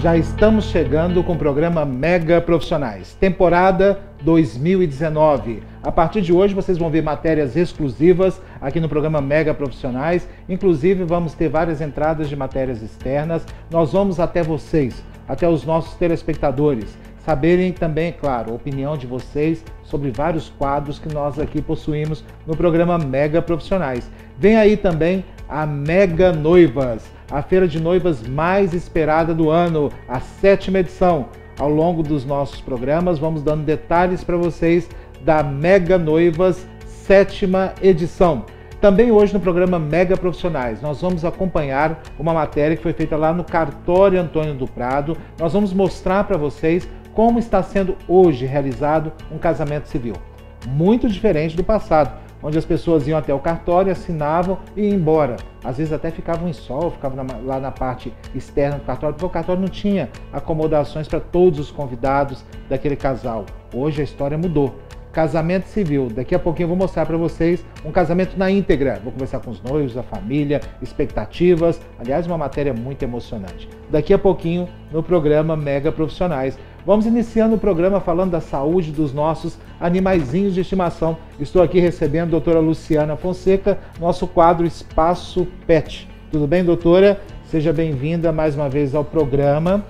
Já estamos chegando com o programa Mega Profissionais, temporada 2019. A partir de hoje vocês vão ver matérias exclusivas aqui no programa Mega Profissionais. Inclusive vamos ter várias entradas de matérias externas. Nós vamos até vocês, até os nossos telespectadores, saberem também, claro, a opinião de vocês sobre vários quadros que nós aqui possuímos no programa Mega Profissionais. Vem aí também a Mega Noivas, a feira de noivas mais esperada do ano, a 7ª edição. Ao longo dos nossos programas, vamos dando detalhes para vocês da Mega Noivas 7ª edição. Também hoje no programa Mega Profissionais, nós vamos acompanhar uma matéria que foi feita lá no Cartório Antônio do Prado. Nós vamos mostrar para vocês como está sendo hoje realizado um casamento civil. Muito diferente do passado, onde as pessoas iam até o cartório, assinavam e iam embora. Às vezes até ficavam em sol, ficavam lá na parte externa do cartório, porque o cartório não tinha acomodações para todos os convidados daquele casal. Hoje a história mudou. Casamento civil. Daqui a pouquinho eu vou mostrar para vocês um casamento na íntegra. Vou conversar com os noivos, a família, expectativas. Aliás, uma matéria muito emocionante. Daqui a pouquinho no programa Mega Profissionais. Vamos iniciando o programa falando da saúde dos nossos animaizinhos de estimação. Estou aqui recebendo a doutora Luciana Fonseca, nosso quadro Espaço Pet. Tudo bem, doutora? Seja bem-vinda mais uma vez ao programa.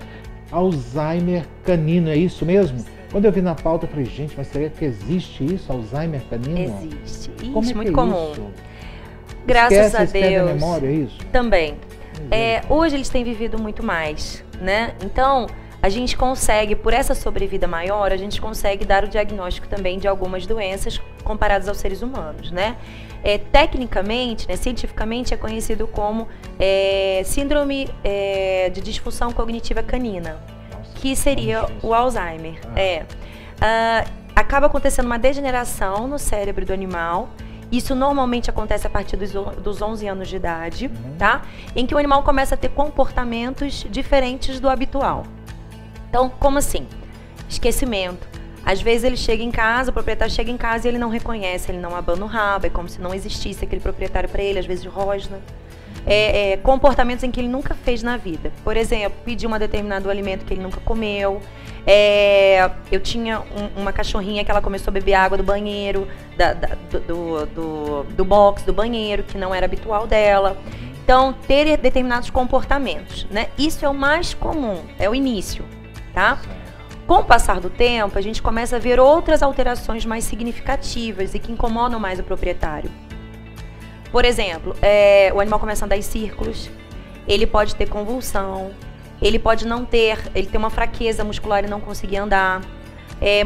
Alzheimer canino, é isso mesmo? Quando eu vi na pauta, eu falei, gente, mas será que existe isso, Alzheimer canino? Existe. Como é muito que comum. Isso? Graças a Esquece a Deus. memória, é isso? Também. Hoje eles têm vivido muito mais, né? Então, a gente consegue, por essa sobrevida maior, a gente consegue dar o diagnóstico também de algumas doenças comparadas aos seres humanos, né? Tecnicamente, né, cientificamente, é conhecido como síndrome de disfunção cognitiva canina, que seria o Alzheimer. Acaba acontecendo uma degeneração no cérebro do animal. Isso normalmente acontece a partir dos 11 anos de idade, tá? Em que o animal começa a ter comportamentos diferentes do habitual. Então, como assim? Esquecimento. Às vezes ele chega em casa, o proprietário chega em casa e ele não reconhece, ele não abana o rabo, é como se não existisse aquele proprietário para ele, às vezes rosna. Comportamentos em que ele nunca fez na vida. Por exemplo, pedir um determinado alimento que ele nunca comeu. Eu tinha uma cachorrinha que ela começou a beber água do banheiro, do box do banheiro, que não era habitual dela. Então, ter determinados comportamentos, né? Isso é o mais comum, é o início, tá? Com o passar do tempo, a gente começa a ver outras alterações mais significativas e que incomodam mais o proprietário. Por exemplo, o animal começa a andar em círculos, ele pode ter convulsão, ele pode não ter, ele tem uma fraqueza muscular e não conseguir andar.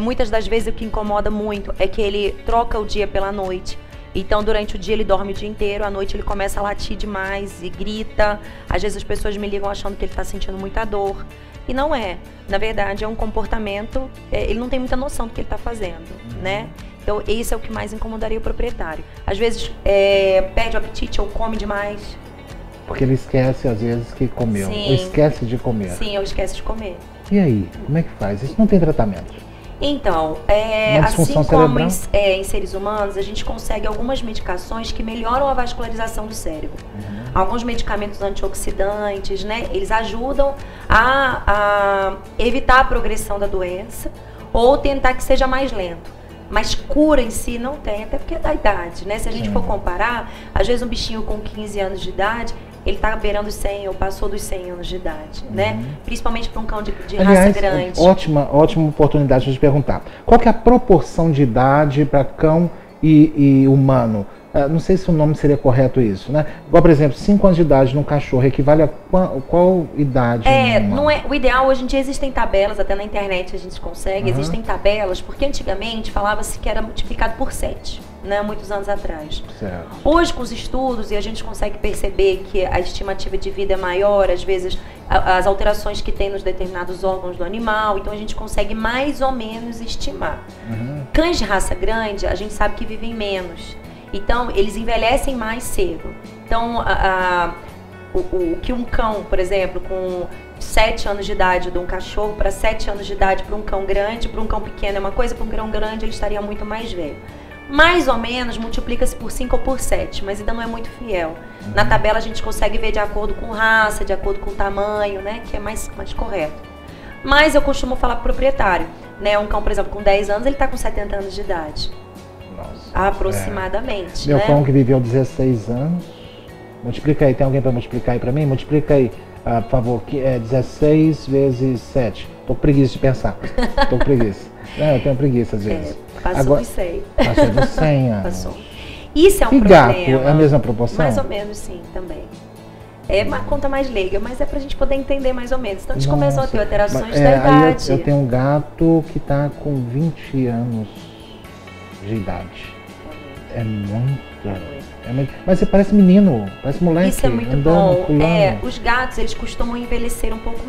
Muitas das vezes o que incomoda muito é que ele troca o dia pela noite. Então, durante o dia ele dorme o dia inteiro, à noite ele começa a latir demais e grita. Às vezes as pessoas me ligam achando que ele está sentindo muita dor. E não é. Na verdade, é um comportamento, ele não tem muita noção do que ele está fazendo, né? Então, esse é o que mais incomodaria o proprietário. Às vezes, perde o apetite ou come demais. Porque ele esquece, às vezes, que comeu. Sim. Ou esquece de comer. Sim, ou esquece de comer. E aí? Como é que faz? Isso não tem tratamento? Então, assim como em seres humanos, a gente consegue algumas medicações que melhoram a vascularização do cérebro. Alguns medicamentos antioxidantes, né? Eles ajudam a evitar a progressão da doença ou tentar que seja mais lento. Mas cura em si não tem, até porque é da idade, né? Se a gente for comparar, às vezes um bichinho com 15 anos de idade, ele está beirando os 100 ou passou dos 100 anos de idade, né? Principalmente para um cão de raça grande. Ótima oportunidade de perguntar. Qual que é a proporção de idade para cão e humano? Não sei se o nome seria correto isso, né? Igual, por exemplo, 5 anos de idade num cachorro equivale a qual idade? Não é, o ideal, hoje em dia existem tabelas, até na internet a gente consegue, existem tabelas, porque antigamente falava-se que era multiplicado por 7, né? Muitos anos atrás. Certo. Hoje, com os estudos, e a gente consegue perceber que a estimativa de vida é maior, às vezes as alterações que tem nos determinados órgãos do animal, então a gente consegue mais ou menos estimar. Cães de raça grande, a gente sabe que vivem menos. Então, eles envelhecem mais cedo. Então, o que um cão, por exemplo, com 7 anos de idade de um cachorro para 7 anos de idade para um cão grande, para um cão pequeno é uma coisa, para um cão grande ele estaria muito mais velho. mais ou menos multiplica-se por 5 ou por 7, mas ainda não é muito fiel. Na tabela a gente consegue ver de acordo com raça, de acordo com tamanho, né, que é mais correto. Mas eu costumo falar pro proprietário, né, um cão, por exemplo, com 10 anos, ele está com 70 anos de idade. Nossa, aproximadamente. Meu né? cão que viveu 16 anos, multiplica aí, tem alguém para multiplicar aí para mim? Multiplica aí, por favor, que é 16 vezes 7. Tô com preguiça de pensar, tô com preguiça. Eu tenho preguiça às vezes. Passou dos 100. Passou dos 100 anos. Passou. Isso é um e problema. Gato, é a mesma proporção? Mais ou menos, sim, também. É uma conta mais leiga, mas é pra gente poder entender mais ou menos. Então a gente começou a ter alterações da idade. Eu tenho um gato que tá com 20 anos de idade. É muito. Mas você parece menino, parece moleque. Isso é muito bom. Os gatos, eles costumam envelhecer um pouco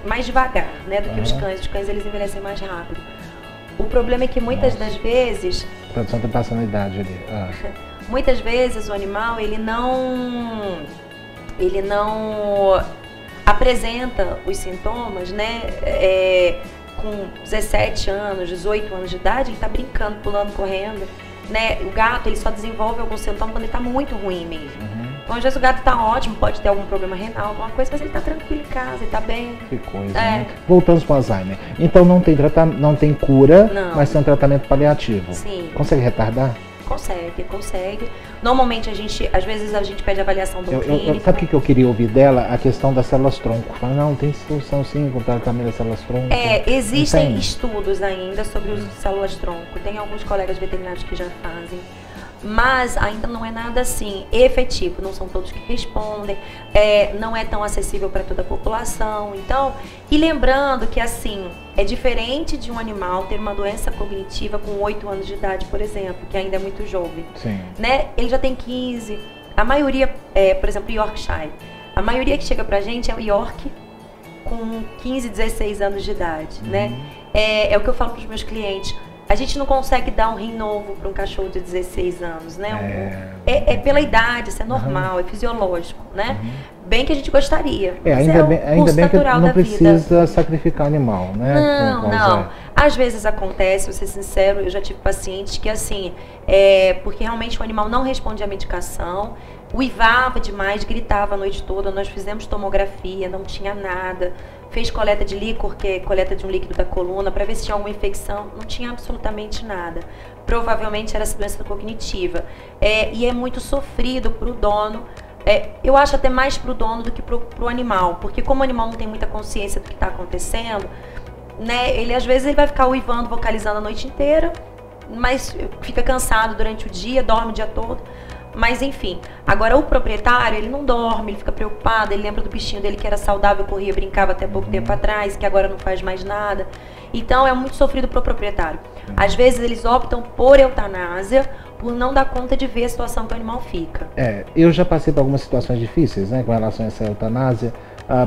mais devagar, né, do que os cães. Os cães, eles envelhecem mais rápido. O problema é que muitas das vezes... A produção tá passando a idade ali. Muitas vezes o animal, ele não apresenta os sintomas, né, com 17 anos, 18 anos de idade, ele tá brincando, pulando, correndo, né? O gato, ele só desenvolve algum sintoma quando ele tá muito ruim mesmo. Então, às vezes o gato tá ótimo, pode ter algum problema renal, alguma coisa, mas ele tá tranquilo em casa, ele tá bem. Que coisa, né? Voltamos para o Alzheimer. Então não tem cura, mas tem um tratamento paliativo. Sim. Consegue retardar? Consegue. Normalmente às vezes a gente pede avaliação do clínico. Sabe o que eu queria ouvir dela? A questão das células tronco. Fala, não, tem solução sim com o tratamento das células tronco. Existem estudos ainda sobre o uso de células tronco. Tem alguns colegas veterinários que já fazem. Mas ainda não é nada assim efetivo, não são todos que respondem, não é tão acessível para toda a população. Então, e lembrando que assim, é diferente de um animal ter uma doença cognitiva com 8 anos de idade, por exemplo, que ainda é muito jovem. Sim. Né? Ele já tem 15, a maioria, por exemplo, Yorkshire, a maioria que chega pra gente é o York com 15, 16 anos de idade, né? É o que eu falo para os meus clientes. A gente não consegue dar um rim novo para um cachorro de 16 anos, né? É pela idade, isso é normal, é fisiológico, né? Bem que a gente gostaria. Ainda bem que não precisa sacrificar animal, né? Não. Às vezes acontece, vou ser sincero, eu já tive pacientes que assim, porque realmente o animal não responde à medicação, uivava demais, gritava a noite toda, nós fizemos tomografia, não tinha nada. Fez coleta de líquor, que é coleta de um líquido da coluna, para ver se tinha alguma infecção. Não tinha absolutamente nada. Provavelmente era essa doença cognitiva. E é muito sofrido para o dono. Eu acho até mais para o dono do que para o animal. Porque como o animal não tem muita consciência do que está acontecendo, né, ele às vezes ele vai ficar uivando, vocalizando a noite inteira, mas fica cansado durante o dia, dorme o dia todo. Mas enfim, agora o proprietário, ele não dorme, ele fica preocupado, ele lembra do bichinho dele que era saudável, corria, brincava até pouco tempo atrás, que agora não faz mais nada. Então é muito sofrido para o proprietário. Às vezes eles optam por eutanásia, por não dar conta de ver a situação que o animal fica. Eu já passei por algumas situações difíceis, né, com relação a essa eutanásia,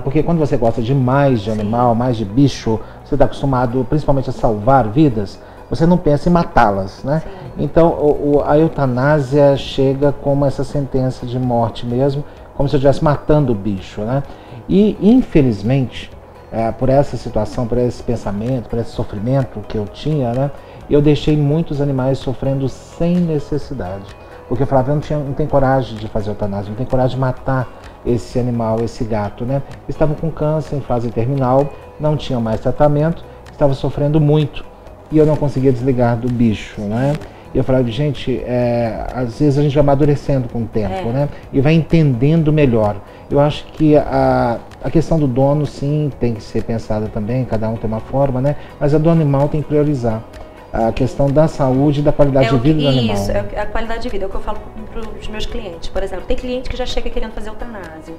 porque quando você gosta demais de animal, mais de bicho, você está acostumado principalmente a salvar vidas, você não pensa em matá-las, né? Sim. Então, a eutanásia chega como essa sentença de morte mesmo, como se eu estivesse matando o bicho, né? E, infelizmente, por essa situação, por esse pensamento, por esse sofrimento que eu tinha, né? Eu deixei muitos animais sofrendo sem necessidade. Porque eu falava, eu não tenho coragem de fazer eutanásia, não tenho coragem de matar esse animal, esse gato, né? Estavam com câncer em fase terminal, não tinham mais tratamento, estavam sofrendo muito. E eu não conseguia desligar do bicho, né? E eu falava, gente, às vezes a gente vai amadurecendo com o tempo, né? E vai entendendo melhor. Eu acho que a questão do dono, sim, tem que ser pensada também, cada um tem uma forma, né? Mas a do animal tem que priorizar a questão da saúde e da qualidade de vida do animal. Isso, a qualidade de vida, é o que eu falo para os meus clientes. Por exemplo, tem cliente que já chega querendo fazer eutanásia.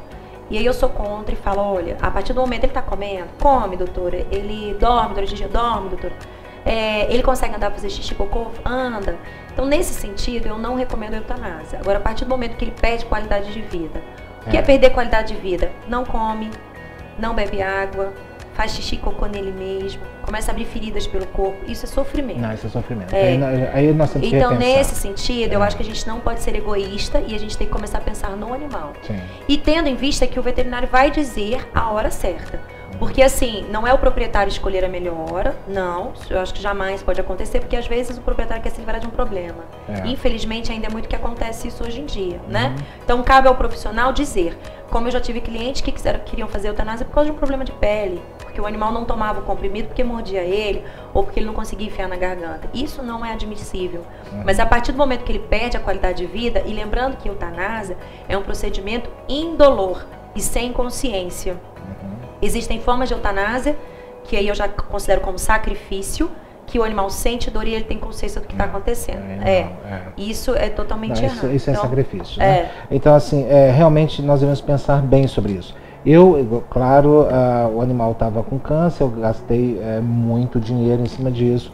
E aí eu sou contra e falo, olha, a partir do momento ele está comendo, come, doutora. Ele dorme durante o dia, dorme, doutora. Ele consegue andar, fazer xixi, cocô? Anda. Então, nesse sentido, eu não recomendo a eutanásia. Agora, a partir do momento que ele perde qualidade de vida, o que é perder qualidade de vida? Não come, não bebe água, faz xixi e cocô nele mesmo, começa a abrir feridas pelo corpo. Isso é sofrimento. Não, isso é sofrimento. Aí nós temos que então, repensar. nesse sentido, eu acho que a gente não pode ser egoísta e a gente tem que começar a pensar no animal. Sim. E tendo em vista que o veterinário vai dizer a hora certa. Porque assim, não é o proprietário escolher a melhor, não, eu acho que jamais pode acontecer, porque às vezes o proprietário quer se livrar de um problema. Infelizmente ainda é muito que acontece isso hoje em dia, né? Então cabe ao profissional dizer, como eu já tive clientes que queriam fazer eutanásia por causa de um problema de pele, porque o animal não tomava o comprimido porque mordia ele, ou porque ele não conseguia enfiar na garganta. Isso não é admissível. Mas a partir do momento que ele perde a qualidade de vida, e lembrando que a eutanásia é um procedimento indolor e sem consciência. Existem formas de eutanásia, que aí eu já considero como sacrifício, que o animal sente dor e ele tem consciência do que está acontecendo. Isso é totalmente errado. Isso é então, sacrifício. Né? Então, assim, realmente nós devemos pensar bem sobre isso. Claro, o animal estava com câncer, eu gastei muito dinheiro em cima disso.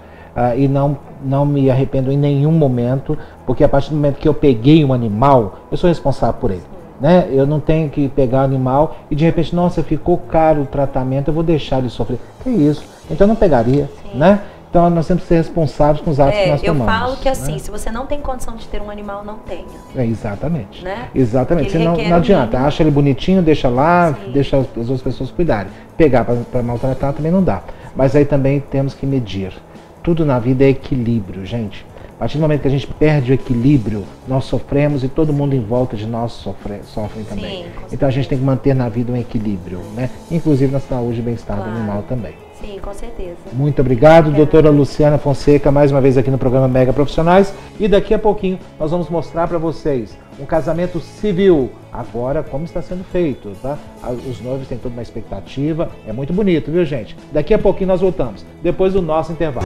E não me arrependo em nenhum momento, porque a partir do momento que eu peguei um animal, eu sou responsável por ele. Né? Eu não tenho que pegar o animal e de repente, nossa, ficou caro o tratamento, eu vou deixar ele sofrer. Que isso? Então eu não pegaria, né? Então nós temos que ser responsáveis com os atos que nós tomamos. Eu falo que assim, se você não tem condição de ter um animal, não tenha. Exatamente. Né? Exatamente. Você não adianta, acha ele bonitinho, deixa lá, deixa as outras pessoas cuidarem. Pegar para maltratar também não dá. Mas aí também temos que medir. Tudo na vida é equilíbrio, gente. A partir do momento que a gente perde o equilíbrio, nós sofremos e todo mundo em volta de nós sofre também. Então a gente tem que manter na vida um equilíbrio, né? Inclusive na saúde e bem-estar do animal também. Sim, com certeza. Muito obrigado, doutora Luciana Fonseca, mais uma vez aqui no programa Mega Profissionais. E daqui a pouquinho nós vamos mostrar para vocês um casamento civil, agora como está sendo feito, tá? Os noivos têm toda uma expectativa, é muito bonito, viu, gente? Daqui a pouquinho nós voltamos, depois do nosso intervalo.